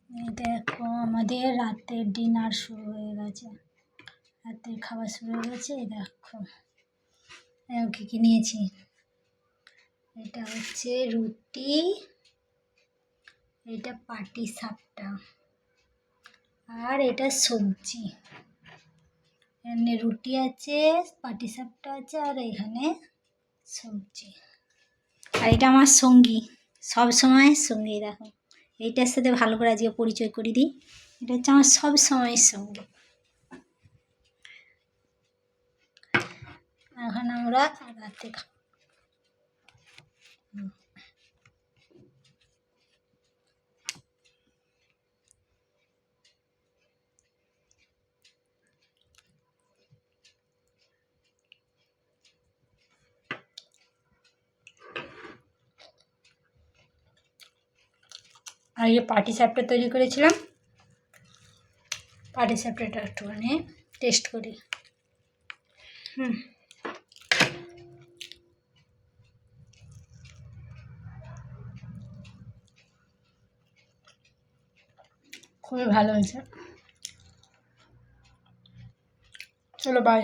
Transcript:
এই দেখো আমাদের রাতের ডিনার শুরু হয়ে গেছে, রাতের খাবার শুরু হয়ে গেছে। এই দেখো কী কী নিয়েছি। এটা হচ্ছে রুটি, এটা পাটি সাপটা, আর এটা সবজি। এখানে রুটি আছে, পাটি সাপটা আছে, আর এখানে সবজি। আর এটা আমার সঙ্গী, সব সময় সঙ্গী। দেখো এইটার সাথে ভালো করে আজকে পরিচয় করে দিই। এটা হচ্ছে আমার সব সময়ের সঙ্গী। এখন আমরা রাতে আর এই পাটি সাপটা তৈরি করেছিলাম, পাটি সাপটাটা একটুখানি টেস্ট করি। খুবই ভালো হয়েছে। চলো বাই।